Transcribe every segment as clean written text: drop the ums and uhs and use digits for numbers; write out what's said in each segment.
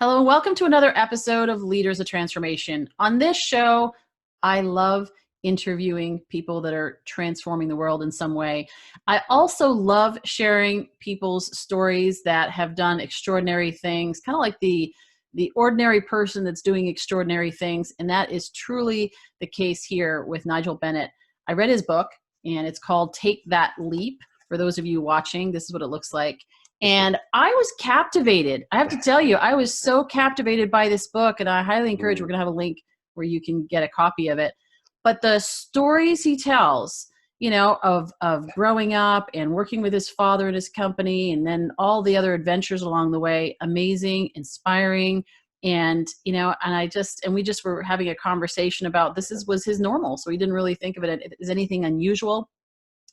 Hello and welcome to another episode of Leaders of Transformation. On this show, I love interviewing people that are transforming the world in some way. I also love sharing people's stories that have done extraordinary things, kind of like the ordinary person that's doing extraordinary things. And that is truly the case here with Nigel Bennett. I read his book and it's called Take That Leap. For those of you watching, this is what it looks like. And I was captivated. I have to tell you, I was so captivated by this book, and I highly encourage, we're going to have a link where you can get a copy of it. But the stories he tells, of growing up and working with his father in his company, and then all the other adventures along the way, amazing, inspiring. And, and we just were having a conversation about was his normal. So he didn't really think of it as anything unusual,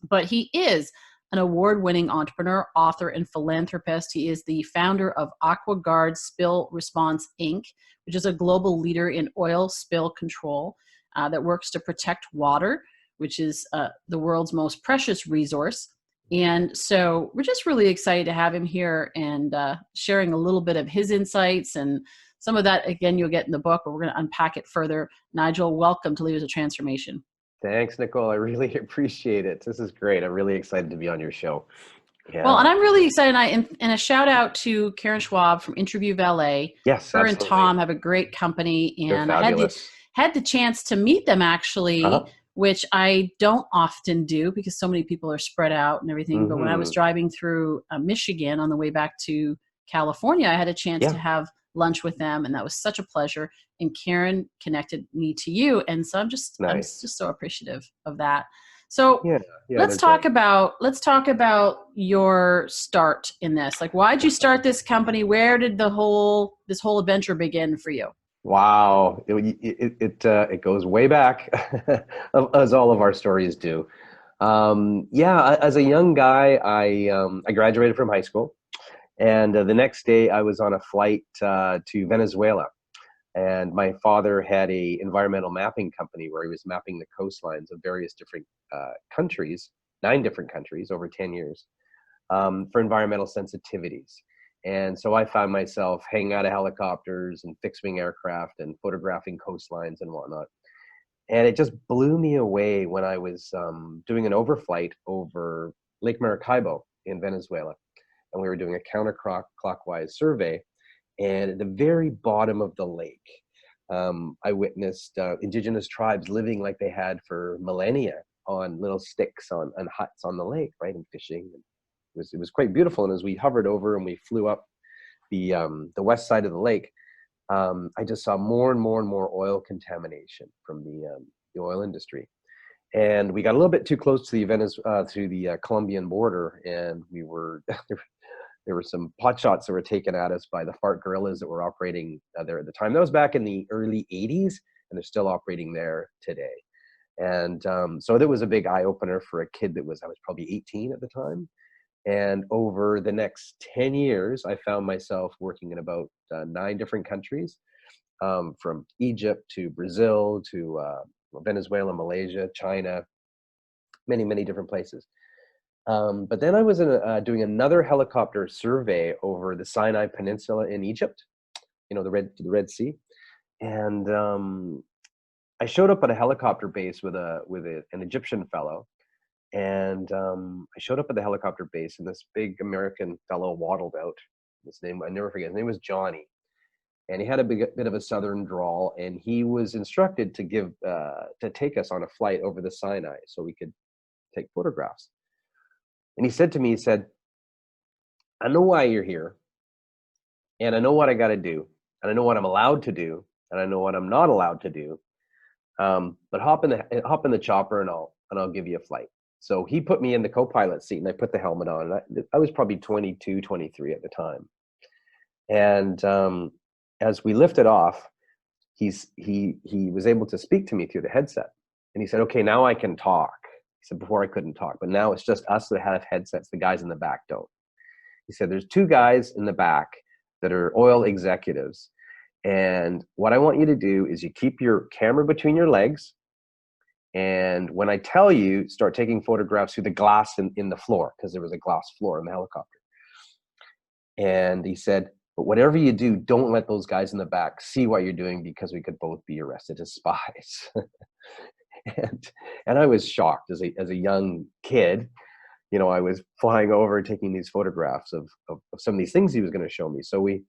but he is an award-winning entrepreneur, author, and philanthropist. He is the founder of AquaGuard Spill Response, Inc., which is a global leader in oil spill control that works to protect water, which is the world's most precious resource. And so we're just really excited to have him here and sharing a little bit of his insights. And some of that, again, you'll get in the book, but we're going to unpack it further. Nigel, welcome to Leaders of Transformation. Thanks, Nicole. I really appreciate it. This is great. I'm really excited to be on your show. Yeah. Well, and I'm really excited. And a shout out to Karen Schwab from Interview Valet. Yes, her absolutely. And Tom have a great company, and I had the chance to meet them actually, which I don't often do because so many people are spread out and everything. But when I was driving through Michigan on the way back to California, I had a chance to have lunch with them, and that was such a pleasure. And Karen connected me to you, and so I'm just so appreciative of that. So let's talk about your start in this. Like, why did you start this company? Where did this whole adventure begin for you? Wow, it goes way back, as all of our stories do. As a young guy, I graduated from high school. And the next day I was on a flight to Venezuela, and my father had a environmental mapping company where he was mapping the coastlines of various different countries, 9 different countries over 10 years, for environmental sensitivities. And so I found myself hanging out of helicopters and fixed-wing aircraft and photographing coastlines and whatnot. And it just blew me away when I was doing an overflight over Lake Maracaibo in Venezuela. And we were doing a counterclockwise survey. And at the very bottom of the lake, I witnessed indigenous tribes living like they had for millennia on little sticks on huts on the lake, right, and fishing. It was quite beautiful. And as we hovered over and we flew up the west side of the lake, I just saw more and more and more oil contamination from the oil industry. And we got a little bit too close to the Colombian border, and we were there were some pot shots that were taken at us by the FARC guerrillas that were operating there at the time. That was back in the early 80s, and they're still operating there today. And so that was a big eye opener for a kid I was probably 18 at the time. And over the next 10 years, I found myself working in about 9 different countries, from Egypt to Brazil to Venezuela, Malaysia, China, many, many different places. But then I was doing another helicopter survey over the Sinai Peninsula in Egypt, the Red Sea. And I showed up at a helicopter base with an Egyptian fellow. And I showed up at the helicopter base, and this big American fellow waddled out. His name, I never forget, his name was Johnny. And he had a bit of a southern drawl, and he was instructed to take us on a flight over the Sinai so we could take photographs. And he said to me, I know why you're here, and I know what I got to do, and I know what I'm allowed to do, and I know what I'm not allowed to do. But hop in the chopper, and I'll give you a flight. So he put me in the co-pilot seat, and I put the helmet on. And I was probably 22, 23 at the time. And as we lifted off, he was able to speak to me through the headset, and he said, "Okay, now I can talk." He said, "Before I couldn't talk, but now it's just us that have headsets. The guys in the back don't." He said, "There's 2 guys in the back that are oil executives. And what I want you to do is you keep your camera between your legs. And when I tell you, start taking photographs through the glass in the floor," because there was a glass floor in the helicopter. And he said, But whatever you do, don't let those guys in the back see what you're doing, because we could both be arrested as spies. and and I was shocked as a young kid. I was flying over, taking these photographs of some of these things he was going to show me. So we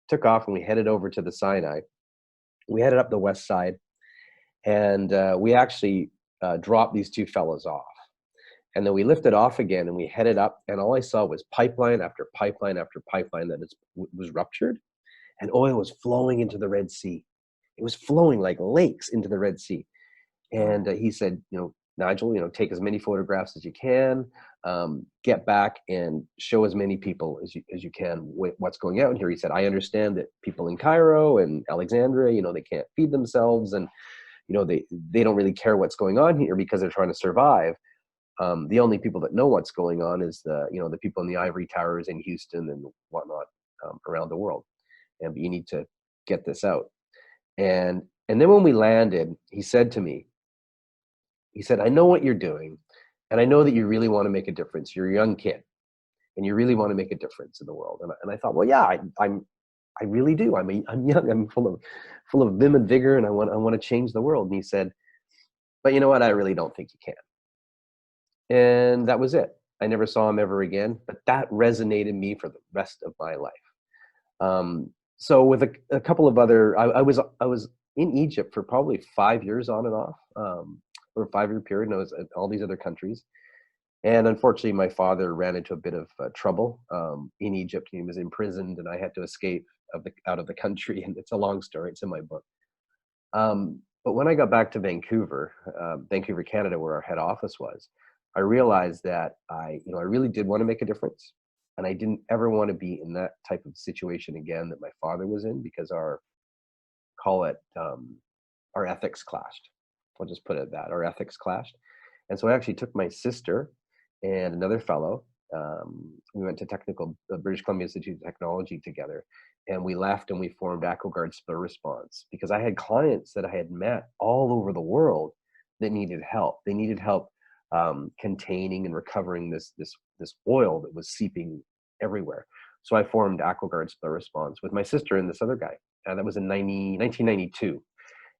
took off and we headed over to the Sinai. We headed up the west side, and we actually dropped these two fellows off. And then we lifted off again and we headed up, and all I saw was pipeline after pipeline after pipeline that was ruptured, and oil was flowing into the Red Sea. It was flowing like lakes into the Red Sea. And he said, Nigel, take as many photographs as you can, get back and show as many people as you can what's going out here. He said, I understand that people in Cairo and Alexandria, they can't feed themselves, and they don't really care what's going on here because they're trying to survive. The only people that know what's going on is the people in the ivory towers in Houston and whatnot around the world. And you need to get this out. And then when we landed, he said to me, I know what you're doing, and I know that you really want to make a difference. You're a young kid, and you really want to make a difference in the world. And I thought, well, yeah, I really do. I'm young. I'm full of vim and vigor, and I want to change the world. And he said, but you know what? I really don't think you can. And that was it. I never saw him ever again, but that resonated me for the rest of my life. So with a couple of other, I was in Egypt for probably 5 years on and off, or a 5-year period, and I was at all these other countries. And unfortunately, my father ran into a bit of trouble in Egypt. He was imprisoned, and I had to escape out of the country. And it's a long story. It's in my book. But when I got back to Vancouver, Canada, where our head office was, I realized that I really did want to make a difference, and I didn't ever want to be in that type of situation again that my father was in, because our ethics clashed. I'll just put it at that. Our ethics clashed. And so I actually took my sister and another fellow. We went to British Columbia Institute of Technology together, and we left and we formed AquaGuard Spill Response, because I had clients that I had met all over the world that needed help. They needed help containing and recovering this oil that was seeping everywhere. So I formed AquaGuard Spill Response with my sister and this other guy, and that was in 1992.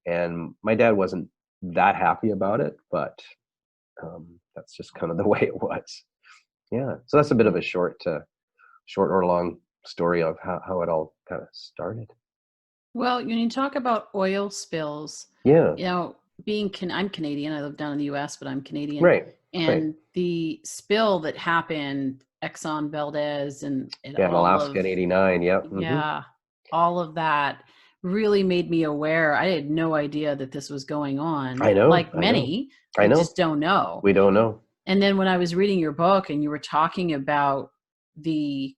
And my dad wasn't that happy about it, but that's just kind of the way it was. Yeah. So that's a bit of a short or long story of how it all kind of started. Well, when you talk about oil spills, Yeah. I'm Canadian. I live down in the US, but I'm Canadian. Right. And the spill that happened, Exxon Valdez and Alaska in 89. Yep. Mm-hmm. Yeah, all of that really made me aware. I had no idea that this was going on. I know. Like many, I just don't know. We don't know. And then when I was reading your book and you were talking about it's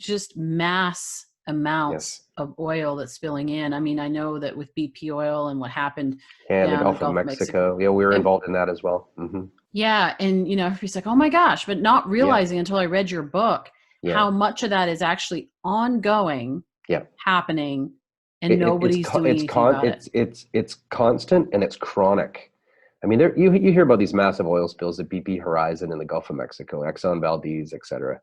just mass amounts of oil that's spilling in. I mean, I know that with BP oil and what happened down in the Gulf of Mexico. Yeah, we were involved in that as well. Mm-hmm. Yeah. And, everybody's like, oh my gosh, but not realizing until I read your book, how much of that is actually ongoing, happening, and nobody's doing anything about it. It's constant and it's chronic. I mean, you hear about these massive oil spills at BP Horizon in the Gulf of Mexico, Exxon Valdez, et cetera.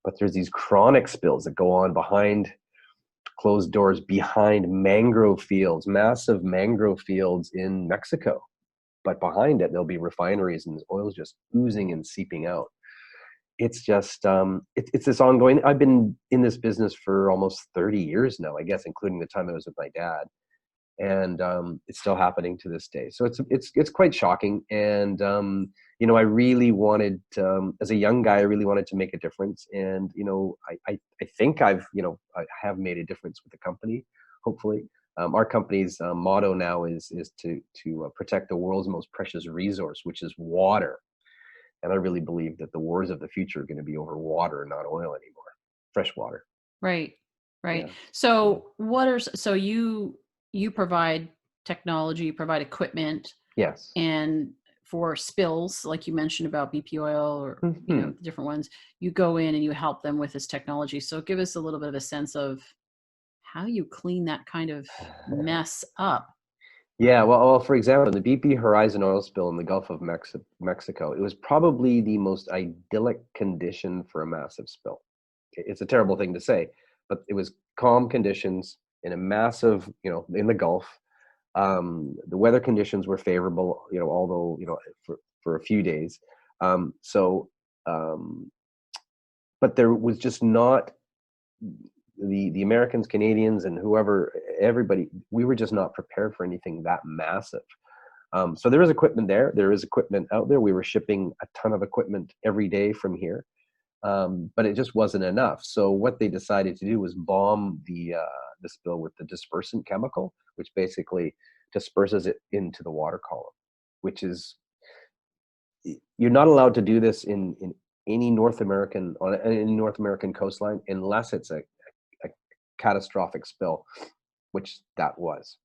But there's these chronic spills that go on behind closed doors, behind mangrove fields, massive mangrove fields in Mexico. But behind it, there'll be refineries and oil's just oozing and seeping out. It's just, it's this ongoing. I've been in this business for almost 30 years now, I guess, including the time I was with my dad. And it's still happening to this day. So it's quite shocking. And, I really wanted, as a young guy, I really wanted to make a difference. And, I think I have made a difference with the company, hopefully. Our company's motto now is to protect the world's most precious resource, which is water. And I really believe that the wars of the future are going to be over water, not oil anymore, fresh water. Right. Yeah. So you provide technology, you provide equipment. Yes. And for spills, like you mentioned about BP oil or different ones, you go in and you help them with this technology. So give us a little bit of a sense of how you clean that kind of mess up. Yeah, well, for example, the BP Horizon oil spill in the Gulf of Mexico, it was probably the most idyllic condition for a massive spill. It's a terrible thing to say, but it was calm conditions in a massive, in the Gulf. The weather conditions were favorable, although, for a few days. So, but there was just not the Americans, Canadians, and everybody, we were just not prepared for anything that massive. So there is equipment there. There is equipment out there. We were shipping a ton of equipment every day from here, but it just wasn't enough. So what they decided to do was bomb the spill with the dispersant chemical, which basically disperses it into the water column, which is, you're not allowed to do this in any North American coastline unless it's a catastrophic spill, which that was.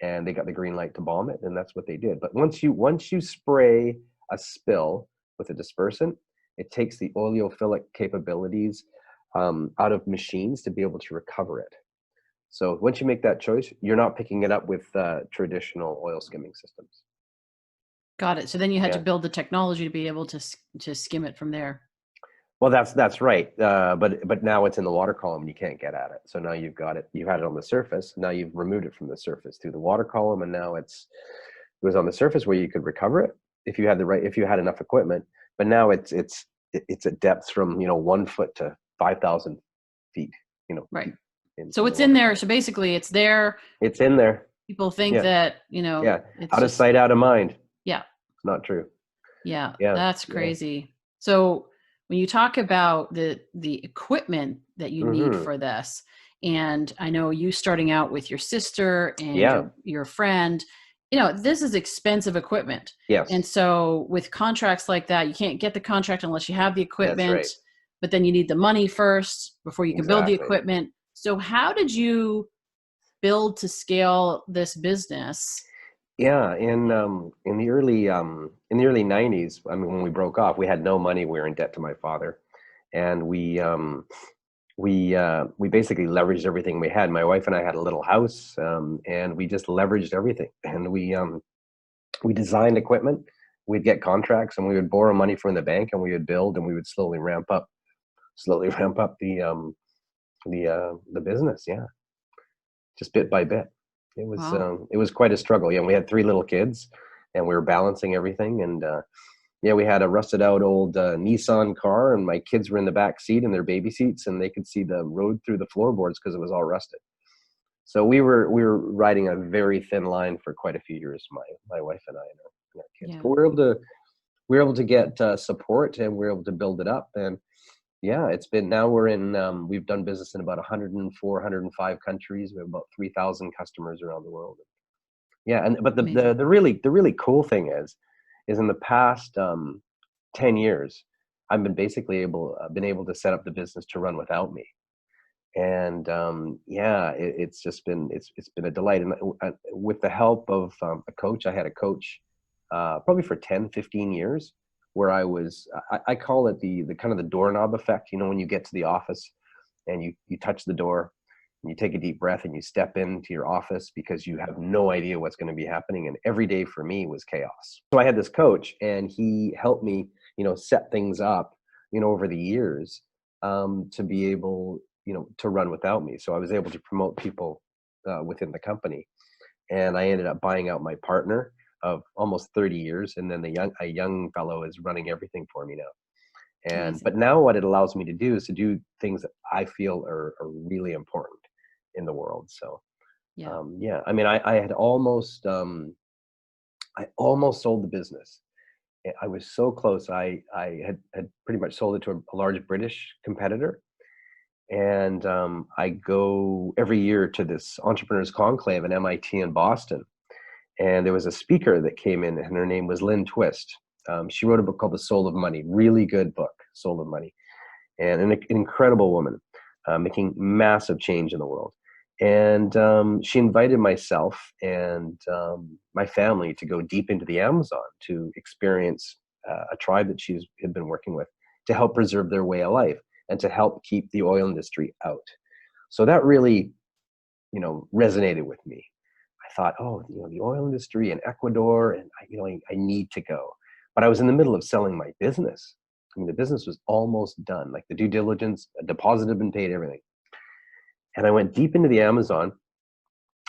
And they got the green light to bomb it, and that's what they did. But once you spray a spill with a dispersant, it takes the oleophilic capabilities out of machines to be able to recover it. So once you make that choice, you're not picking it up with traditional oil skimming systems. Got it. So then you had to build the technology to be able to skim it from there. Well, that's right. But now it's in the water column and you can't get at it. So now you've got it. You had it on the surface. Now you've removed it from the surface through the water column, and now it was on the surface where you could recover it if you had enough equipment. But now it's at depths from 1 foot to 5,000 feet. Right. So it's in there. So basically, it's there. It's in there. People think that it's out of sight, out of mind. Yeah. It's not true. Yeah. That's crazy. Yeah. So when you talk about the equipment that you need for this, and I know you starting out with your sister and your friend, this is expensive equipment. Yes. And so with contracts like that, you can't get the contract unless you have the equipment. That's right. But then you need the money first before you can build the equipment. So how did you build to scale this business? Yeah, in the early 90s, I mean, when we broke off, we had no money. We were in debt to my father, and we basically leveraged everything we had. My wife and I had a little house, and we just leveraged everything. And we designed equipment. We'd get contracts, and we would borrow money from the bank, and we would build, and we would slowly ramp up the business. Yeah, just bit by bit. It was quite a struggle. Yeah, we had 3 little kids, and we were balancing everything. And we had a rusted out old Nissan car, and my kids were in the back seat in their baby seats, and they could see the road through the floorboards because it was all rusted. So we were riding a very thin line for quite a few years, my wife and I and our kids. Yeah. But we were able to get support, and we were able to build it up. And we've done business in about 104, 105 countries. We have about 3,000 customers around the world. Yeah. But the really cool thing is in the past 10 years, I've been been able to set up the business to run without me. And it's been a delight. And with the help of a coach, I had a coach probably for 10, 15 years, where I call it the kind of the doorknob effect. When you get to the office and you touch the door and you take a deep breath and you step into your office because you have no idea what's going to be happening. And every day for me was chaos. So I had this coach, and he helped me, set things up, over the years to be able, to run without me. So I was able to promote people within the company. And I ended up buying out my partner of almost 30 years. And then a young fellow is running everything for me now. But now what it allows me to do is to do things that I feel are really important in the world. So, I mean, I had almost sold the business. I was so close. I had pretty much sold it to a large British competitor. And I go every year to this entrepreneurs conclave at MIT in Boston. And there was a speaker that came in, and her name was Lynn Twist. She wrote a book called The Soul of Money, really good book, Soul of Money, and an incredible woman making massive change in the world. And she invited myself and my family to go deep into the Amazon to experience a tribe that she had been working with to help preserve their way of life and to help keep the oil industry out. So that really, resonated with me. I thought, the oil industry in Ecuador, and I need to go. But I was in the middle of selling my business. I mean, the business was almost done. Like the due diligence, a deposit had been paid, everything. And I went deep into the Amazon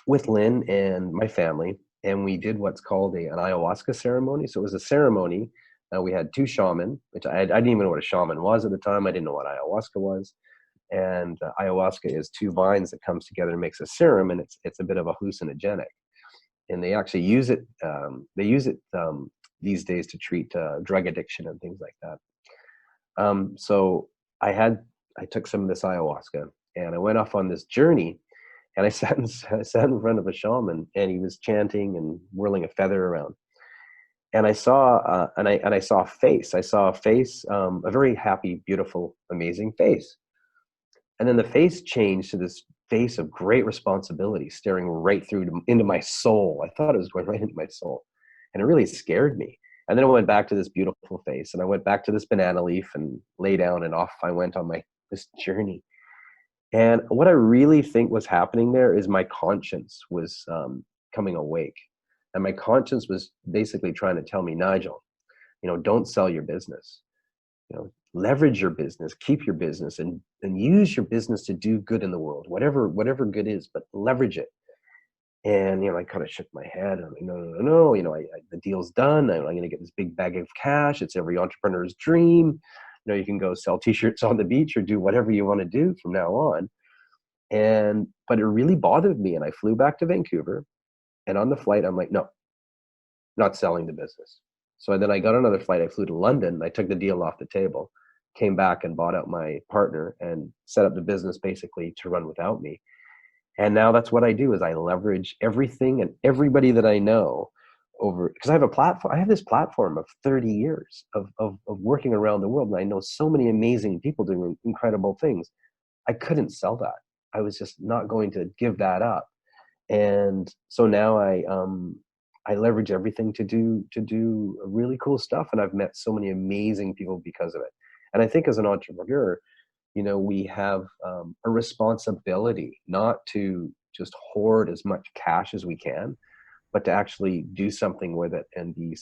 with Lynn and my family, and we did what's called an ayahuasca ceremony. So it was a ceremony. We had two shaman, which I didn't even know what a shaman was at the time. I didn't know what ayahuasca was. And ayahuasca is two vines that comes together and makes a serum, and it's a bit of a hallucinogenic. And they actually use it. They use it these days to treat drug addiction and things like that. So I took some of this ayahuasca, and I went off on this journey. And I sat in front of a shaman, and he was chanting and whirling a feather around. And I saw I saw a face. I saw a face, a very happy, beautiful, amazing face. And then the face changed to this face of great responsibility, staring right through into my soul. I thought it was going right into my soul, and it really scared me. And then I went back to this beautiful face, and I went back to this banana leaf and lay down, and off I went on this journey. And what I really think was happening there is my conscience was coming awake. And my conscience was basically trying to tell me, Nigel, don't sell your business. Leverage your business, keep your business, and use your business to do good in the world, whatever good is, but leverage it. And, I kind of shook my head. I'm like, no. The deal's done. I'm going to get this big bag of cash. It's every entrepreneur's dream. You can go sell t-shirts on the beach or do whatever you want to do from now on. But it really bothered me. And I flew back to Vancouver, and on the flight, I'm like, no, not selling the business. So then I got another flight. I flew to London. I took the deal off the table, came back and bought out my partner and set up the business basically to run without me. And now that's what I do is I leverage everything and everybody that I know over, because I have a platform. I have this platform of 30 years of working around the world. And I know so many amazing people doing incredible things. I couldn't sell that. I was just not going to give that up. And so now I leverage everything to do really cool stuff. And I've met so many amazing people because of it. And I think as an entrepreneur, we have a responsibility not to just hoard as much cash as we can, but to actually do something with it and be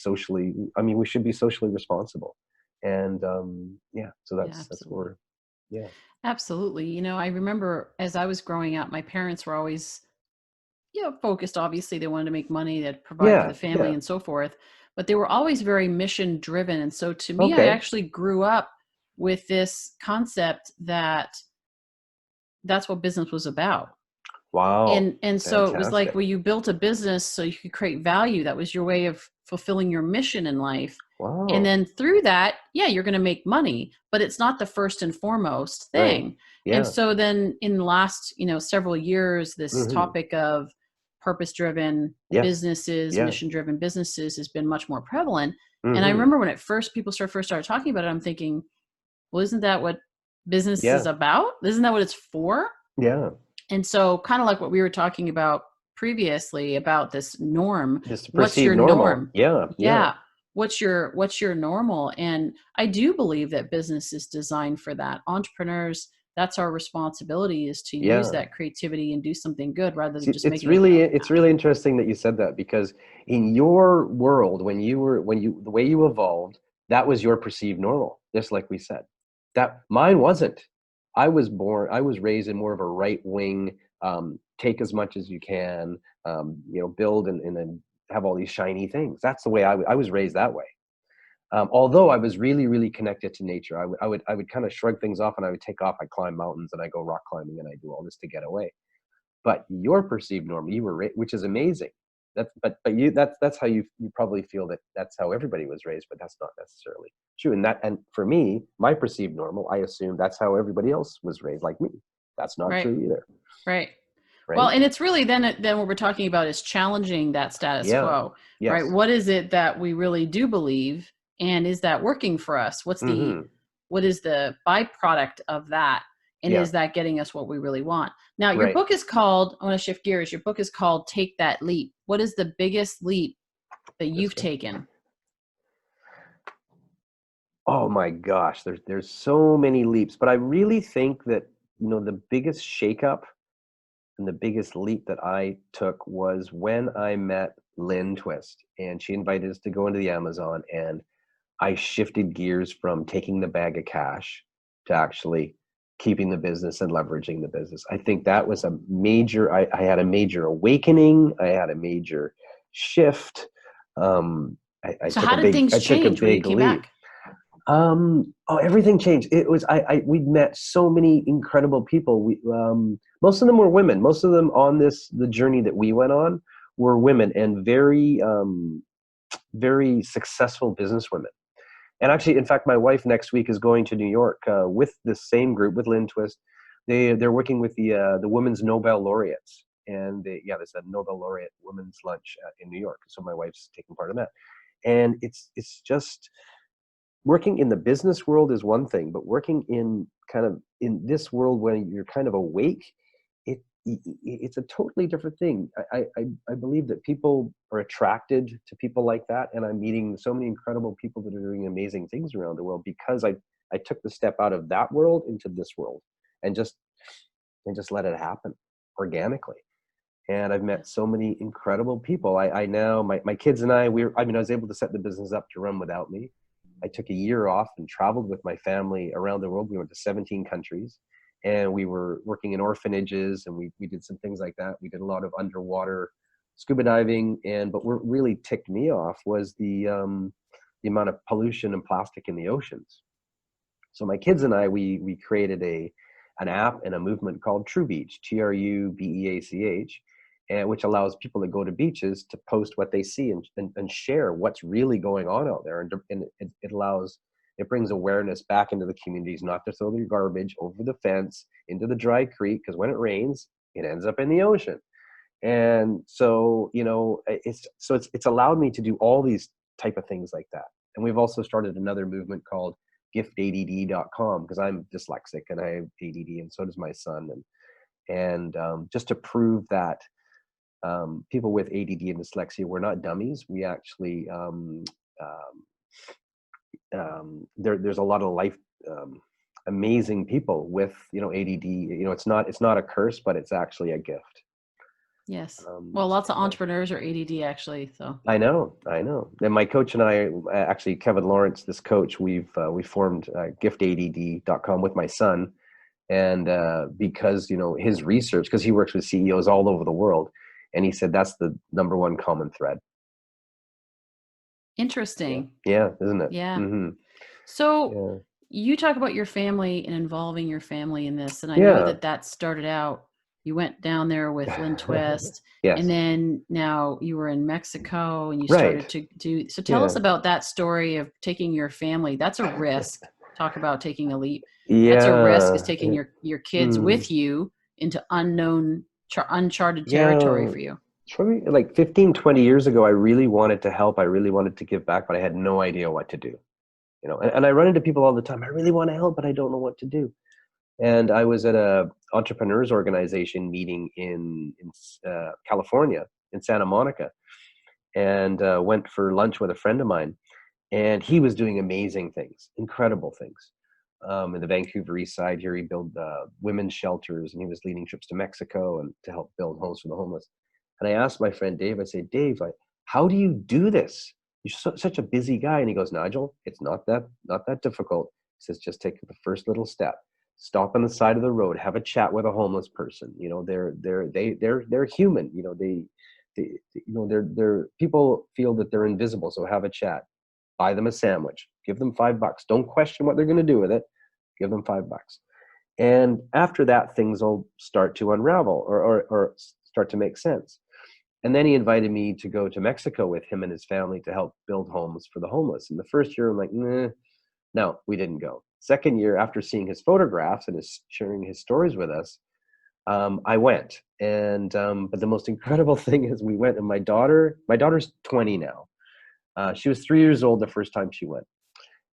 we should be socially responsible. And so Yeah, that's where, yeah. absolutely. I remember as I was growing up, my parents were always, focused. Obviously, they wanted to make money, that provide for Yeah, the family yeah. and so forth, but they were always very mission driven. And so to me, I Okay. actually grew up with this concept that that's what business was about. Wow. And so it was like, Fantastic. well, you built a business so you could create value. That was your way of fulfilling your mission in life. And Wow. then through that, yeah, you're going to make money, but it's not the first and foremost Right. thing. And Yeah. so then in the last, several years, this Mm-hmm. topic of purpose driven Yes. businesses, Yeah. mission driven businesses has been much more prevalent. And I Mm-hmm. remember when people first started talking about it, I'm thinking, well, isn't that what business is Yeah. about? Isn't that what it's for? Yeah. And so kind of like what we were talking about previously about this norm, Just what's perceived your normal. norm? Yeah. Yeah. Yeah. What's your normal? And I do believe that business is designed for that. Entrepreneurs, that's our responsibility, is to use Yeah. that creativity and do something good rather than See, just making a it's really interesting that you said that, because in your world, the way you evolved, that was your perceived normal, just like we said. That mine wasn't. I was raised in more of a right wing, take as much as you can, build and then have all these shiny things. That's the way I was raised that way. Although I was really, really connected to nature, I would kind of shrug things off, and I would take off. I climb mountains and I go rock climbing and I do all this to get away. But your perceived norm, which is amazing. That's how you probably feel that that's how everybody was raised, but that's not necessarily true. And for me, my perceived normal, I assume that's how everybody else was raised like me. That's not right. true either, Right. Well, right? and it's really then what we're talking about is challenging that status Yeah. quo, right? Yes. What is it that we really do believe, and is that working for us? Mm-hmm. What is the byproduct of that? And Yeah. is that getting us what we really want? Now, your Right. book is called, I want to shift gears. Your book is called Take That Leap. What is the biggest leap that This you've way. taken? Oh my gosh, there's so many leaps, but I really think that the biggest shakeup and the biggest leap that I took was when I met Lynn Twist, and she invited us to go into the Amazon, and I shifted gears from taking the bag of cash to actually keeping the business and leveraging the business. I think that was a major, I had a major awakening. I had a major shift. I So took how a did big, things I took a change when you big came leap. back? Oh, everything changed. It was, we'd met so many incredible people. Most of them were women. Most of them on the journey that we went on were women, and very, very successful businesswomen. And actually, in fact, my wife next week is going to New York with this same group, with Lynn Twist. They're working with the Women's Nobel laureates, and there's a Nobel laureate women's lunch in New York. So my wife's taking part in that, and it's just working in the business world is one thing, but working in kind of in this world when you're kind of awake, it's a totally different thing. I believe that people are attracted to people like that, and I'm meeting so many incredible people that are doing amazing things around the world because I took the step out of that world into this world and just let it happen organically. And I've met so many incredible people. I now my kids and I was able to set the business up to run without me. I took a year off and traveled with my family around the world. We went to 17 countries, and we were working in orphanages, and we did some things like that. We did a lot of underwater scuba diving, but what really ticked me off was the amount of pollution and plastic in the oceans. So my kids and I, we created an app and a movement called True Beach, TRUBEACH, and which allows people that go to beaches to post what they see and share what's really going on out there. And it brings awareness back into the communities, not to throw their garbage over the fence into the dry creek, because when it rains, it ends up in the ocean. And so, it's allowed me to do all these type of things like that. And we've also started another movement called giftadd.com, because I'm dyslexic and I have ADD, and so does my son. And just to prove that people with ADD and dyslexia, we're not dummies. We actually there's a lot of amazing people with ADD. It's not a curse, but it's actually a gift. Yes. Well, lots of entrepreneurs are ADD actually. So I know. And my coach and I, actually Kevin Lawrence, this coach, we formed giftadd.com with my son. And because, his research, because he works with CEOs all over the world, and he said that's the number one common thread. Interesting. Yeah, isn't it? Yeah. Mm-hmm. So you talk about your family and involving your family in this. And I know that started out, you went down there with Lynn Twist. Yes. And then now you were in Mexico and you started to do. So tell us about that story of taking your family. That's a risk. Talk about taking a leap. Yeah. That's a risk, is taking your kids with you into uncharted territory for you. Probably like 15, 20 years ago, I really wanted to help. I really wanted to give back, but I had no idea what to do. And I run into people all the time. I really want to help, but I don't know what to do. And I was at a entrepreneurs organization meeting in California, in Santa Monica, and went for lunch with a friend of mine. And he was doing amazing things, incredible things. In the Vancouver East Side here, he built women's shelters, and he was leading trips to Mexico and to help build homes for the homeless. And I asked my friend Dave, I said, Dave, how do you do this? You're such a busy guy. And he goes, Nigel, it's not that difficult. He says, just take the first little step. Stop on the side of the road, have a chat with a homeless person. They're human. They're people feel that they're invisible. So have a chat, buy them a sandwich, give them $5. Don't question what they're going to do with it. Give them $5. And after that, things will start to unravel or start to make sense. And then he invited me to go to Mexico with him and his family to help build homes for the homeless. And the first year, I'm like, nah, no, we didn't go. Second year, after seeing his photographs and sharing his stories with us, I went. And but the most incredible thing is we went, and my daughter's 20 now. She was 3 years old the first time she went,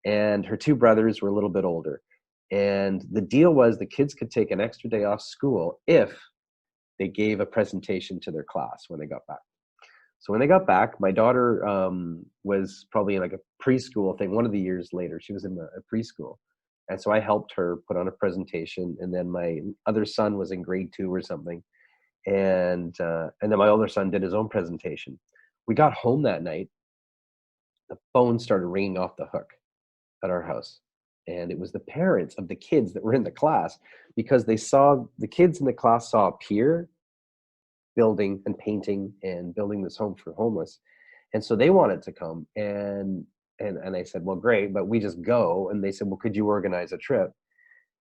and her two brothers were a little bit older. And the deal was the kids could take an extra day off school if they gave a presentation to their class when they got back. So when they got back, my daughter was probably in like a preschool thing. One of the years later, she was in a preschool. And so I helped her put on a presentation. And then my other son was in grade 2 or something. And then my older son did his own presentation. We got home that night. The phone started ringing off the hook at our house. and it was the parents of the kids that were in the class, because the kids in the class saw a peer building and painting and building this home for homeless, and so they wanted to come. And I said, well, great, but we just go. And they said, well, could you organize a trip?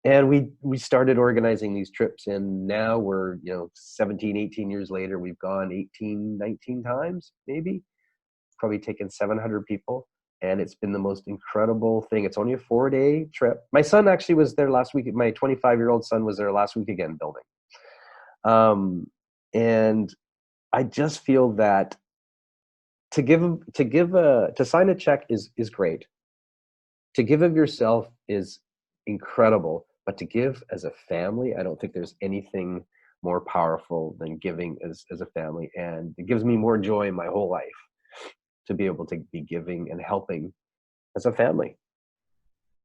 And we started organizing these trips, and now we're 17, 18 years later, we've gone 18, 19 times, maybe, probably taken 700 people. And it's been the most incredible thing. It's only a 4-day trip. My son actually was there last week. My 25-year-old son was there last week again, building. And I just feel that to sign a check is great. To give of yourself is incredible, but to give as a family, I don't think there's anything more powerful than giving as a family. And it gives me more joy in my whole life to be able to be giving and helping as a family.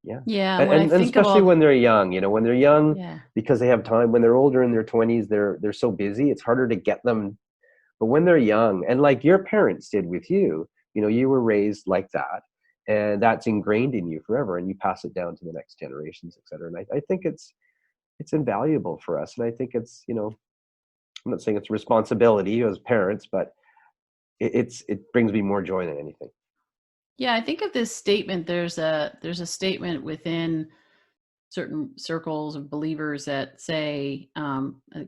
Yeah. Yeah. When I And think of especially all, when they're young, when they're young, yeah. because they have time. When they're older, in their 20s, they're so busy, it's harder to get them. But when they're young, and like your parents did with you, you were raised like that, and that's ingrained in you forever, and you pass it down to the next generations, et cetera. And I think it's invaluable for us. And I think it's, I'm not saying it's a responsibility as parents, but it brings me more joy than anything. Yeah, I think of this statement. There's a statement within certain circles of believers that say,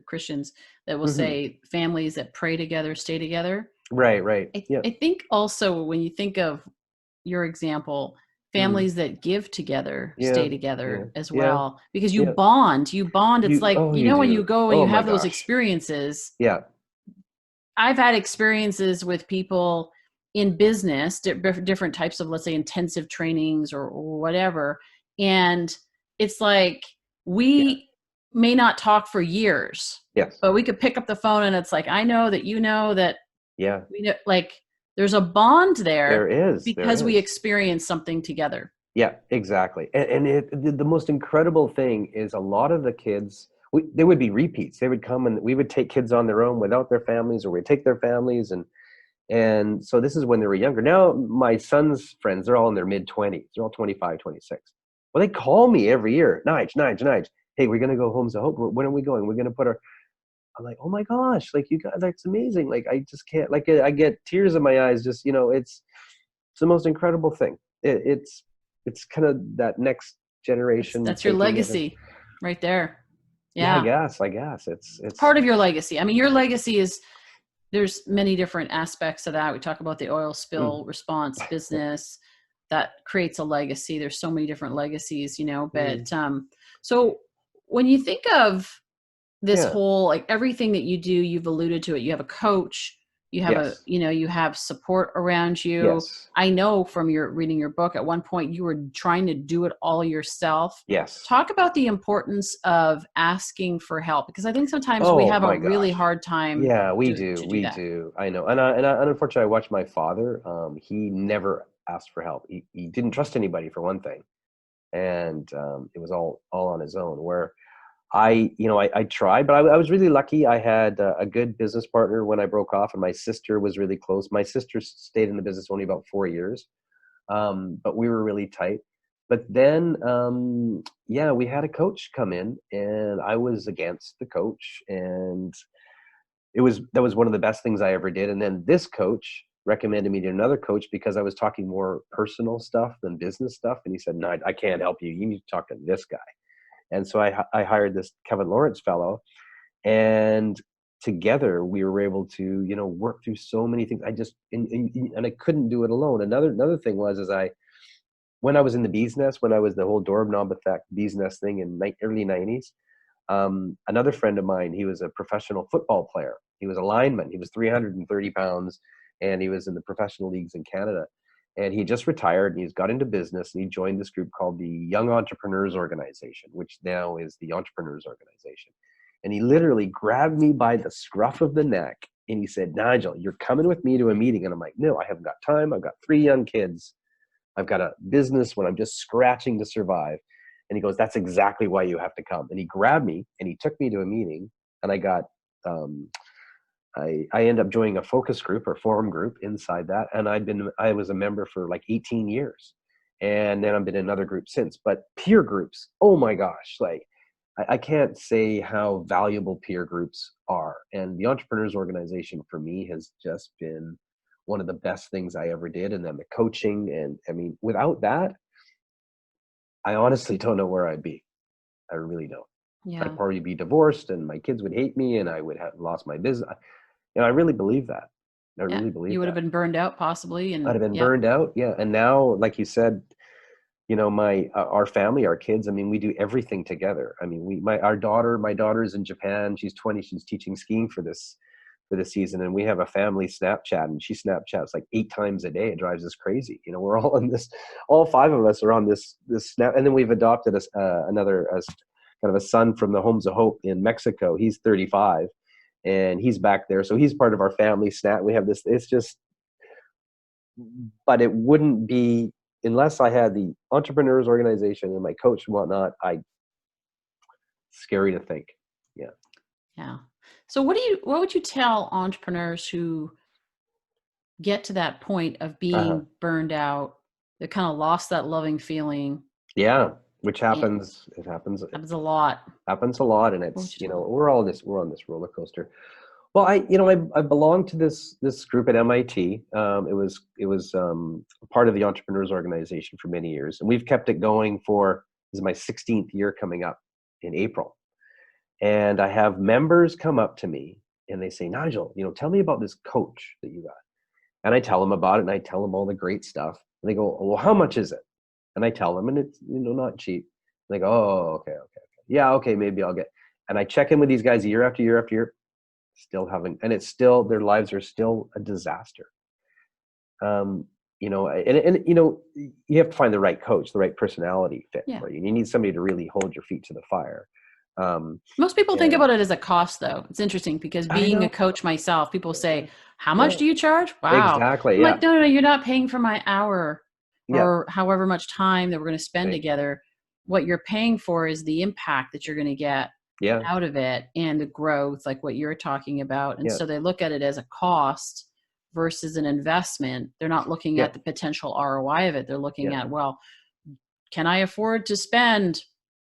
Christians that will Hmm. say, families that pray together stay together. Right. Yeah. I think also when you think of your example, Mm. families that give together Yeah. stay Yeah. together as Yeah. well, because Yeah. you bond. It's like, Oh, you when you do. go and Oh you my have those gosh. experiences. Yeah. I've had experiences with people in business, different types of, let's say, intensive trainings or whatever. And it's like, Yeah. we may not talk for years, Yes. but we could pick up the phone and it's like, I know that that Yeah. we know, like, there's a bond there There is. There because we is. experience something together. Yeah, exactly. And the most incredible thing is a lot of the kids, they would be repeats. They would come and we would take kids on their own without their families, or we'd take their families. And so this is when they were younger. Now, my son's friends, they're all in their mid-20s. They're all 25, 26. Well, they call me every year. Nige. Hey, we're going to go Homes of Hope. When are we going? We're going to put our, I'm like, oh my gosh, like you guys, that's amazing. Like, I just can't, like, I get tears in my eyes. Just, it's the most incredible thing. It's kind of that next generation That's your taking it. legacy right there. Yeah, Yeah. I guess It's part of your legacy. I mean, your legacy is, there's many different aspects of that. We talk about the oil mm, spill response business that creates a legacy. There's so many different legacies, mm, but so when you think of this yeah, whole, like, everything that you do, you've alluded to it. You have a coach, you have yes, you have support around you. yes, I know from your reading your book, at one point you were trying to do it all yourself. yes. Talk about the importance of asking for help, because I think sometimes we Oh have a my really gosh. hard time Yeah, we to do. do We that. do. I know. And unfortunately, I watched my father. He never asked for help. He didn't trust anybody, for one thing. And it was all on his own, where I tried, but I was really lucky. I had a good business partner when I broke off, and my sister was really close. My sister stayed in the business only about 4 years, but we were really tight. But then, yeah, we had a coach come in, and I was against the coach, and that was one of the best things I ever did. And then this coach recommended me to another coach because I was talking more personal stuff than business stuff, and he said, "No, I can't help you. You need to talk to this guy." And so I hired this Kevin Lawrence fellow, and together we were able to, work through so many things. I just, and I couldn't do it alone. Another thing was, when I was in the bee's nest, when I was the whole doorknob effect bee's nest thing in early 90s, another friend of mine, he was a professional football player. He was a lineman. He was 330 pounds, and he was in the professional leagues in Canada. And he just retired, and he's got into business, and he joined this group called the Young Entrepreneurs Organization, which now is the Entrepreneurs Organization. And he literally grabbed me by the scruff of the neck, and he said, "Nigel, you're coming with me to a meeting." And I'm like, "No, I haven't got time. I've got 3 young kids. I've got a business when I'm just scratching to survive." And he goes, "That's exactly why you have to come." And he grabbed me and he took me to a meeting, and um, I ended up joining a focus group or forum group inside that. And I was a member for like 18 years. And then I've been in another group since. But peer groups, oh my gosh, like I can't say how valuable peer groups are. And the Entrepreneurs Organization for me has just been one of the best things I ever did. And then the coaching, and I mean, without that, I honestly don't know where I'd be. I really don't. I'd Yeah. probably be divorced, and my kids would hate me, and I would have lost my business. You know, I really believe that. I Yeah. really believe You would have that. been burned out possibly. I'd And have been yeah. burned out. Yeah. And now, like you said, you know, our family, our kids, I mean, we do everything together. I mean, my daughter's in Japan. She's 20. She's teaching skiing for this season, and we have a family Snapchat, and she Snapchats like 8 times a day. It drives us crazy. You know, we're all on this, all 5 of us are on this Snap. And then we've adopted another kind of a son from the Homes of Hope in Mexico. He's 35, and he's back there, so he's part of our family Snap. We have this. It's just, but it wouldn't be unless I had the Entrepreneurs Organization and my coach and whatnot. Scary to think. Yeah. Yeah. So what would you tell entrepreneurs who get to that point of Uh-huh. being burned out, that kind of lost that loving feeling? Yeah. Which It happens. It happens. happens a lot. Happens a lot, and What would it's, you you tell know, them? we're on this roller coaster. Well, I belong to this group at MIT. It was part of the Entrepreneurs Organization for many years, and we've kept it going for, this is my 16th year coming up in April. And I have members come up to me and they say, Nigel, you know, tell me about this coach that you got. And I tell them about it, and I tell them all the great stuff. And they go, well, how much is it? And I tell them, and it's, you know, not cheap. And they go, oh, okay. Yeah, okay, maybe I'll get. And I check in with these guys year after year after year, still haven't, and it's still, their lives are still a disaster. You know, and you know, you have to find the right coach, the right personality fit Yeah. for you. You need somebody to really hold your feet to the fire. Most people think And about it as a cost, though. It's interesting because I being a know, coach myself, people say, how much yeah, do you charge? Wow. exactly, I'm yeah, like, no, you're not paying for my hour yeah, or however much time that we're going to spend right, together. What you're paying for is the impact that you're going to get yeah, out of it and the growth, like what you're talking about. And yeah, so they look at it as a cost versus an investment. They're not looking yeah, at the potential ROI of it. They're looking yeah. at, well, can I afford to spend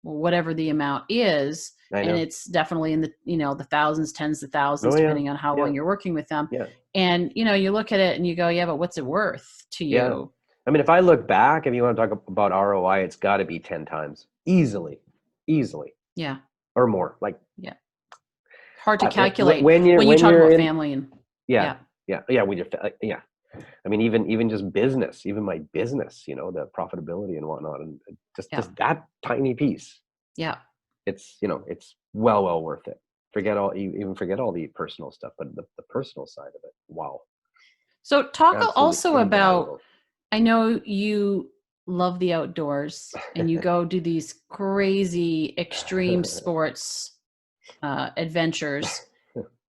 whatever the amount is? I And know. it's definitely in the, the thousands, tens of thousands, Oh yeah, depending on how yeah, long you're working with them. yeah, And, you look at it and you go, yeah, but what's it worth to yeah. you? I mean, if I look back, if you want to talk about ROI, it's got to be 10 times easily, easily, Yeah. or more. Like, Yeah. Hard to when calculate you're when you talk when you're about in, family and yeah, yeah. yeah, we just, yeah. I mean, even just business, even my business, you know, the profitability and whatnot, and Yeah. just that tiny piece, Yeah. it's, you know, it's well worth it. Forget all, even forget all the personal stuff, but the personal side of it, wow, So talk absolutely also about, invaluable. I know you love the outdoors and you go do these crazy extreme sports adventures,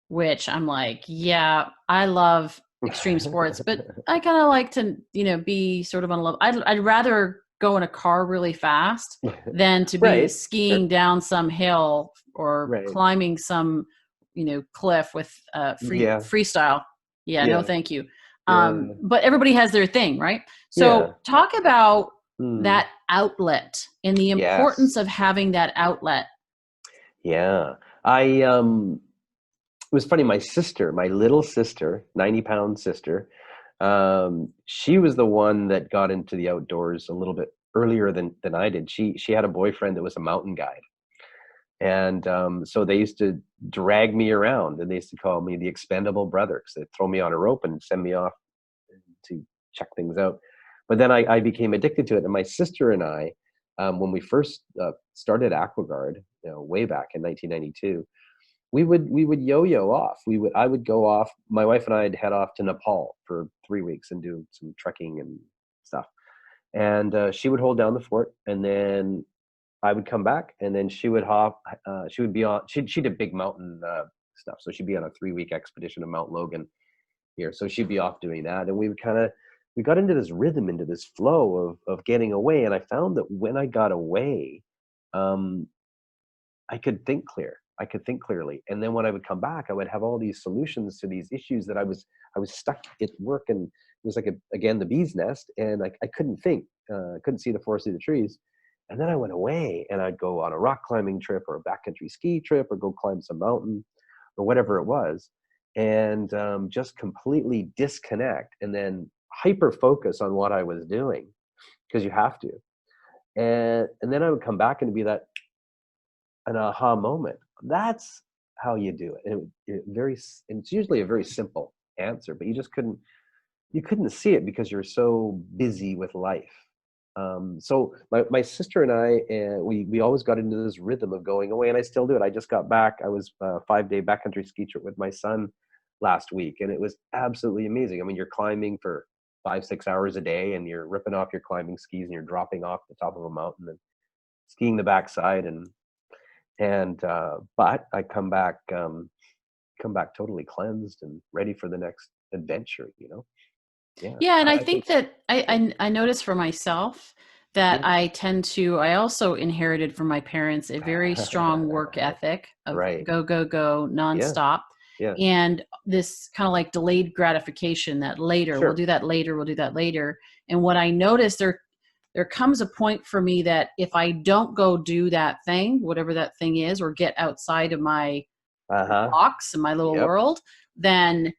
which I'm like, yeah, I love extreme sports, but I kind of like to, be sort of on a level. I'd rather go in a car really fast than to be Right, skiing sure, down some hill or right, climbing some, cliff with yeah, freestyle. Yeah, no, yeah, thank you. yeah, But everybody has their thing, right? So yeah. talk about Hmm. that outlet and the importance Yes, of having that outlet. yeah. It was funny. My sister, my little sister, 90-pound sister, she was the one that got into the outdoors a little bit earlier than I did. She had a boyfriend that was a mountain guide, and so they used to drag me around, and they used to call me the expendable brother, because they'd throw me on a rope and send me off to check things out. But then I became addicted to it, and my sister and I, when we first started AquaGuard, you know, way back in 1992, we would yo-yo off. I would go off. My wife and I'd head off to Nepal for 3 weeks and do some trekking and stuff. And she would hold down the fort, and then I would come back, and then she would hop. She would be on. She did big mountain stuff, so she'd be on a 3-week expedition to Mount Logan here. So she'd be off doing that, and we got into this rhythm, into this flow of getting away. And I found that when I got away, um, I could think clear. I could think clearly. And then when I would come back, I would have all these solutions to these issues that I was stuck at work, and it was like again, the bee's nest, and I couldn't think, couldn't see the forest through the trees. And then I went away and I'd go on a rock climbing trip or a backcountry ski trip or go climb some mountain or whatever it was, and just completely disconnect and then hyper focus on what I was doing, because you have to. And then I would come back and it'd be that an aha moment. That's how you do it. And and it's usually a very simple answer, but you couldn't see it because you're so busy with life. So my sister and I, we always got into this rhythm of going away, and I still do it. I just got back. I was a 5-day backcountry ski trip with my son last week, and it was absolutely amazing. I mean, you're climbing for 5-6 hours a day, and you're ripping off your climbing skis, and you're dropping off the top of a mountain and skiing the backside, but I come back totally cleansed and ready for the next adventure. Yeah, Yeah, and I I think. think that I noticed for myself that Yeah. I also inherited from my parents a very strong work ethic of Right. go, go, go, Yeah. nonstop. Yeah. And this kind of like delayed gratification that later, we'll Sure. do that later, we'll do that later. And what I noticed, there comes a point for me that if I don't go do that thing, whatever that thing is, or get outside of my Uh-huh. box and my little Yep. world, then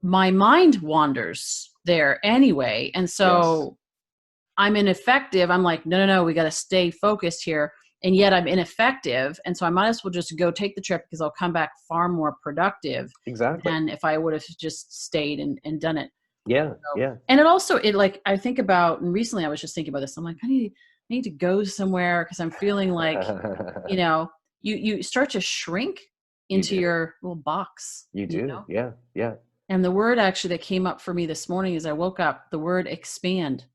my mind wanders there anyway. And Yes. so I'm ineffective. I'm like, no, no, no, we got to stay focused here. And yet I'm ineffective. And so I might as well just go take the trip, because I'll come back far more productive Exactly. than if I would have just stayed and done it. Yeah. So, Yeah. and it also, it like, I think about, and recently I was just thinking about this. I'm like, I need to go somewhere, because I'm feeling like, you start to shrink You into do. your little box, You do. Yeah. Yeah. and the word actually that came up for me this morning as I woke up, the word expand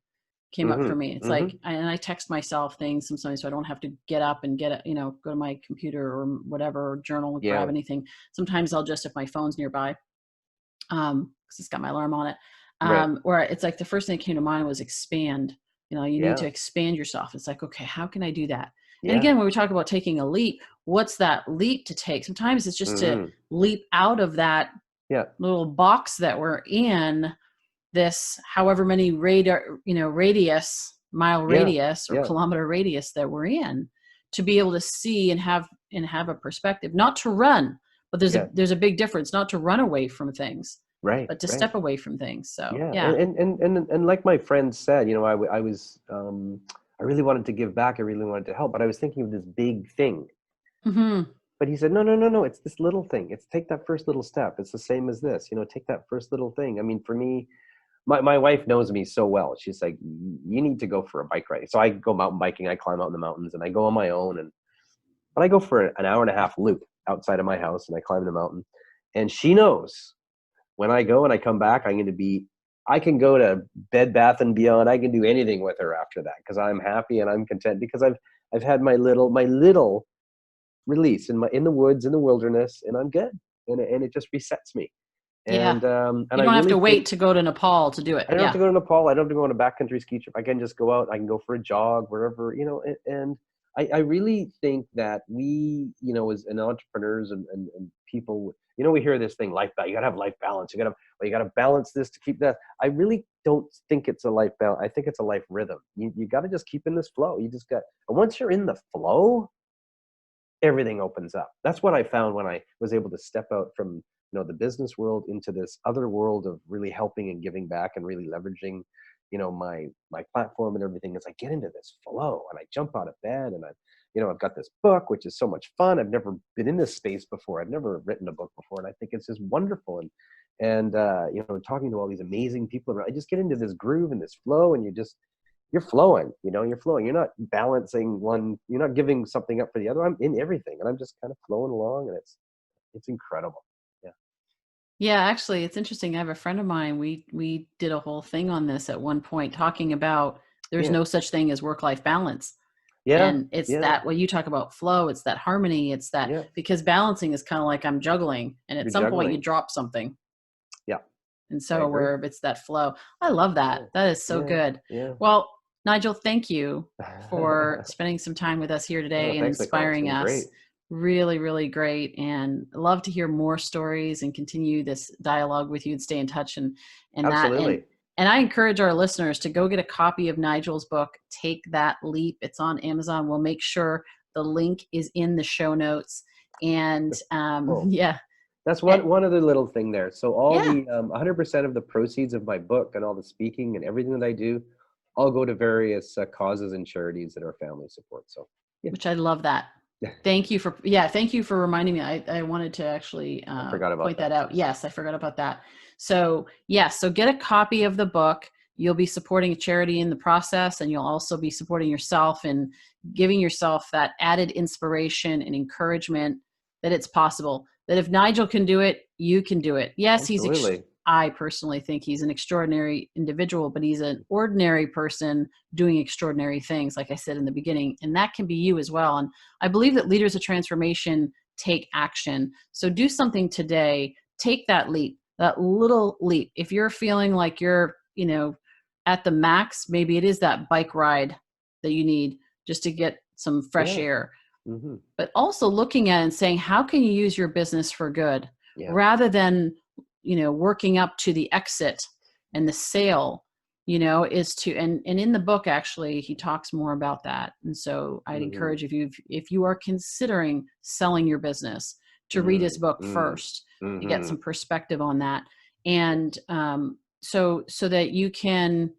came up for Mhm. me. It's like, Mhm. and I text myself things sometimes so I don't have to get up and get it, go to my computer or whatever, or journal, grab Yeah. anything. Sometimes I'll just, if my phone's nearby, because it's got my alarm on it, Right. where it's like the first thing that came to mind was expand. You need to Yeah. expand yourself. It's like, okay, how can I do that? And Yeah. again, when we talk about taking a leap, what's that leap to take? Sometimes it's just to Mhm. leap out of that Yeah. little box that we're in, this however many mile Yeah. radius or Yeah. kilometer radius that we're in, to be able to see and have a perspective, not to run, but Yeah. there's a big difference, not to run away from things, Right. but to Right. step away from things. So Yeah. yeah. And like my friend said, I was I really wanted to give back. I really wanted to help, but I was thinking of this big thing. Hmm. But he said, no, no, no, no. It's this little thing. It's take that first little step. It's the same as this. Take that first little thing. I mean, for me, my wife knows me so well. She's like, you need to go for a bike ride. So I go mountain biking. I climb out in the mountains, and I go on my own. But I go for an hour and a half loop outside of my house, and I climb the mountain. And she knows when I go and I come back, I can go to Bed Bath and Beyond. I can do anything with her after that, because I'm happy and I'm content, because I've had my little release in the woods, in the wilderness, and I'm good. And it just resets me. Yeah, And you I don't have really to think wait to go to Nepal to do it. I don't have to Yeah. go to Nepal. I don't have to go on a backcountry ski trip. I can just go out. I can go for a jog wherever, and I really think that we, as an entrepreneurs and people, we hear this thing, life balance. You gotta have life balance. You gotta balance this to keep that. I really don't think it's a life balance. I think it's a life rhythm. You gotta just keep in this flow. And once you're in the flow, everything opens up. That's what I found when I was able to step out from the business world into this other world of really helping and giving back and really leveraging my platform and everything. As I get into this flow and I jump out of bed, and I've got this book, which is so much fun. I've never been in this space before. I've never written a book before, and I think it's just wonderful. And talking to all these amazing people around, I just get into this groove and this flow, and you're flowing, you're flowing. You're not balancing one, you're not giving something up for the other. I'm in everything, and I'm just kind of flowing along, and it's incredible. Yeah. Yeah, actually, it's interesting. I have a friend of mine. We did a whole thing on this at one point, talking about there's Yeah. no such thing as work-life balance. Yeah. And it's Yeah. that when you talk about flow, it's that harmony, it's that, Yeah. because balancing is kind of like I'm juggling, and at You're some point you juggling. drop something. Yeah. And I so agree. where it's that flow. I love that. Yeah. That is so Yeah. good. Yeah. Well, Nigel, thank you for spending some time with us here Oh, today and thanks, Nicole. It's inspiring been us. great. Really, really great. And love to hear more stories and continue this dialogue with you and stay in touch and that. Absolutely. And I encourage our listeners to go get a copy of Nigel's book, Take That Leap. It's on Amazon. We'll make sure the link is in the show notes. And Cool. yeah. That's And, one other little thing there. So all yeah. the 100% of the proceeds of my book and all the speaking and everything that I do, all go to various causes and charities that our family supports. So yeah, Which I love that. Thank you for reminding me. I wanted to actually I forgot about point that that out. too. Yes, I forgot about that. So yes, so get a copy of the book. You'll be supporting a charity in the process, and you'll also be supporting yourself and giving yourself that added inspiration and encouragement that it's possible. That if Nigel can do it, you can do it. Yes, Absolutely. I personally think he's an extraordinary individual, but he's an ordinary person doing extraordinary things, like I said in the beginning, and that can be you as well. And I believe that leaders of transformation take action. So do something today. Take that leap, that little leap. If you're feeling like you're, at the max, maybe it is that bike ride that you need just to get some fresh Yeah. air. Mm-hmm. But also looking at it and saying, how can you use your business for good Yeah. rather than, working up to the exit and the sale, is to, and in the book, actually, he talks more about that. And so I'd encourage if you are considering selling your business to read his book first to get some perspective on that. And so that you can,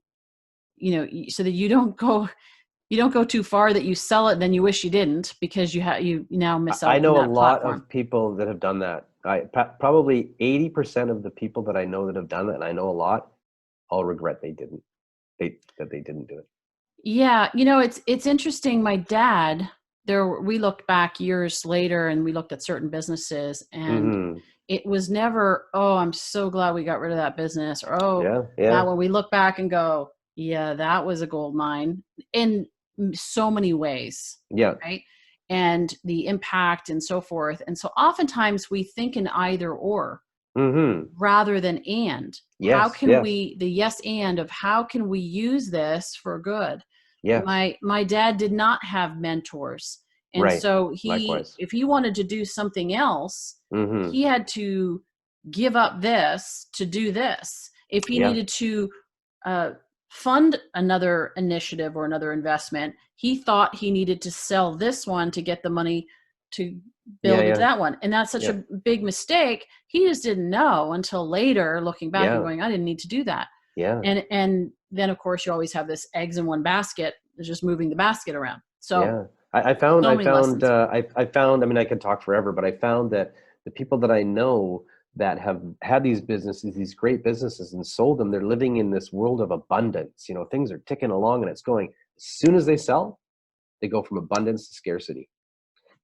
so that you don't go too far that you sell it and then you wish you didn't because you now miss out I on know a that lot platform. of people that have done that. Probably 80% of the people that I know that have done that, and I know a lot, all regret they didn't do it. Yeah, it's interesting. My dad, we looked back years later and we looked at certain businesses, and it was never, oh, I'm so glad we got rid of that business, or now when we look back and go, yeah, that was a gold mine in so many ways. Yeah. Right. And the impact and so forth. And so oftentimes we think in either or rather than and. How can we, the yes and of how can we use this for good? Yes. My dad did not have mentors. And so if he wanted to do something else, he had to give up this to do this. If he needed to fund another initiative or another investment, he thought he needed to sell this one to get the money to build into that one. And that's such a big mistake. He just didn't know until later, looking back and going, I didn't need to do that. Yeah. And then of course you always have this eggs in one basket, just moving the basket around. So I found, I mean, I could talk forever, but I found that the people that I know that have had these businesses, these great businesses, and sold them, they're living in this world of abundance. Things are ticking along and it's going. As soon as they sell, they go from abundance to scarcity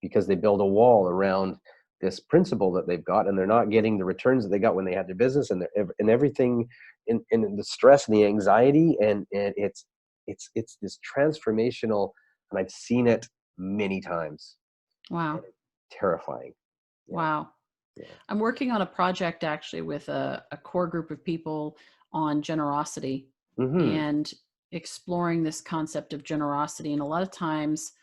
because they build a wall around this principle that they've got, and they're not getting the returns that they got when they had their business, and everything in the stress and the anxiety, and it's this transformational, and I've seen it many times. Wow. Terrifying. Yeah. Wow. Yeah. I'm working on a project actually with a core group of people on generosity and exploring this concept of generosity. And a lot of times,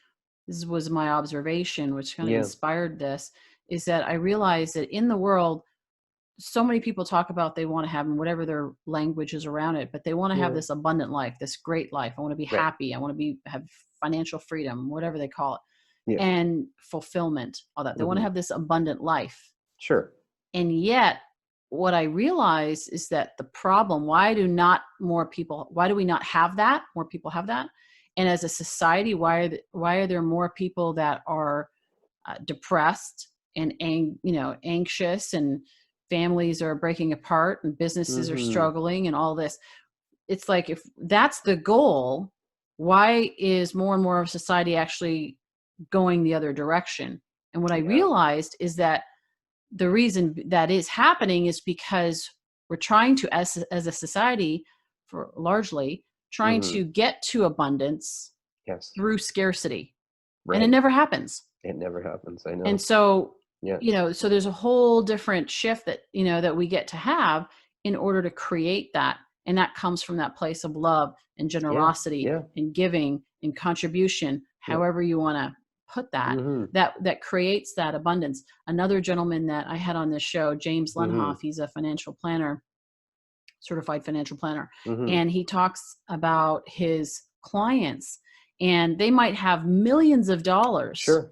this was my observation, which kind of inspired this, is that I realized that in the world, so many people talk about they want to have whatever their language is around it, but they want to have this abundant life, this great life. I want to be happy. I want to have financial freedom, whatever they call it, and fulfillment, all that. They want to have this abundant life. Sure. And yet what I realize is that the problem, why do we not have that? More people have that. And as a society, why are there more people that are depressed and anxious, and families are breaking apart and businesses are struggling and all this? It's like, if that's the goal, why is more and more of society actually going the other direction? And what I realized is that the reason that is happening is because we're trying to, as a society, largely trying to get to abundance through scarcity. And it never happens. It never happens. I know. And so, so there's a whole different shift that, that we get to have in order to create that. And that comes from that place of love and generosity and giving and contribution, however you want to put that, Mm-hmm. that creates that abundance. Another gentleman that I had on this show, James Mm-hmm. Lenhoff, he's a financial planner, certified financial planner. Mm-hmm. And he talks about his clients, and they might have millions of dollars, Sure.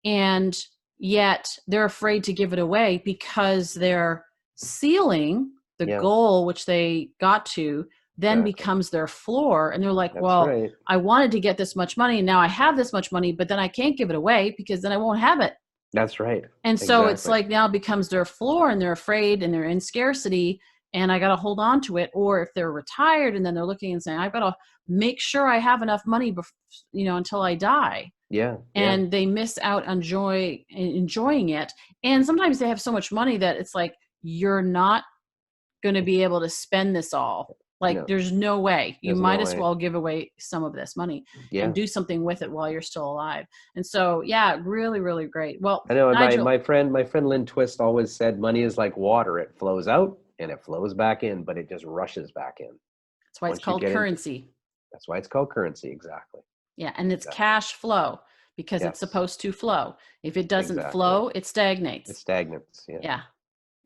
and yet they're afraid to give it away because their ceiling, the Yeah. goal which they got to, then Exactly. becomes their floor. And they're like, That's well, right. I wanted to get this much money and now I have this much money, but then I can't give it away because then I won't have it. That's right. And so it's Exactly. like now becomes their floor, and they're afraid and they're in scarcity, and I got to hold on to it. Or if they're retired and then they're looking and saying, I've got to make sure I have enough money, until I die. Yeah. Yeah. And they miss out on enjoying it. And sometimes they have so much money that it's like, you're not going to be able to spend this all. Like, No. there's no way. You There's might no as way. well give away some of this money Yeah. and do something with it while you're still alive. And so, yeah, really, really great. Well, I know. Nigel, My friend Lynn Twist always said, money is like water. It flows out and it flows back in, but it just rushes back in. that's why it's Once you called get into, currency. that's why it's called currency. Exactly. Yeah, and it's Exactly. cash flow because it's Yes. supposed to flow. If it doesn't Exactly. flow, it stagnates. It stagnates. Yeah. Yeah,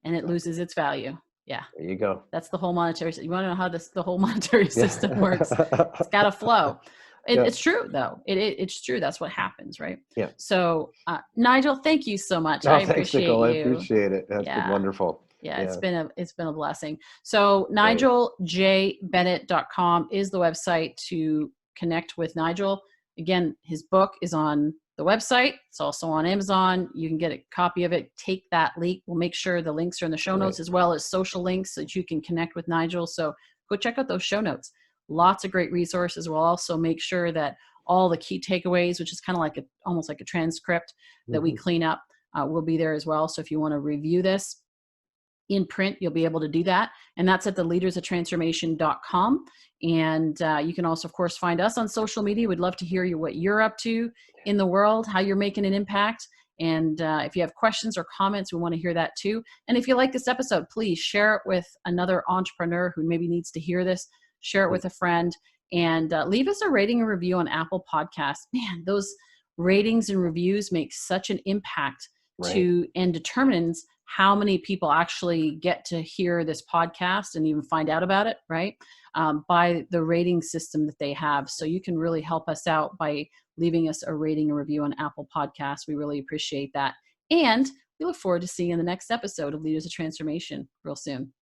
and it Exactly. loses its value. Yeah, There you go. that's the whole monetary. You want to know how the whole monetary system Yeah. works? It's got to flow. Yeah. It's true, though. It's true. That's what happens, right? Yeah. So, Nigel, thank you so much. Oh, I thanks, appreciate Nicole. I you. appreciate it. That's been Yeah. wonderful. Yeah, Yeah. it's been a blessing. So Great. nigeljbennett.com is the website to connect with Nigel. Again, his book is on the website. It's also on Amazon. You can get a copy of it. Take that link. We'll make sure the links are in the show notes, Right. as well as social links so that you can connect with Nigel. So go check out those show notes. Lots of great resources. We'll also make sure that all the key takeaways, which is kind of like almost like a transcript that we clean up, will be there as well. So if you want to review this in print, you'll be able to do that. And that's at theleadersoftransformation.com. And you can also, of course, find us on social media. We'd love to hear what you're up to in the world, how you're making an impact. And if you have questions or comments, we want to hear that too. And if you like this episode, please share it with another entrepreneur who maybe needs to hear this. Share it with a friend, and leave us a rating and review on Apple Podcasts. Man, those ratings and reviews make such an impact and determines how many people actually get to hear this podcast and even find out about it, right? By the rating system that they have. So you can really help us out by leaving us a rating and review on Apple Podcasts. We really appreciate that. And we look forward to seeing you in the next episode of Leaders of Transformation real soon.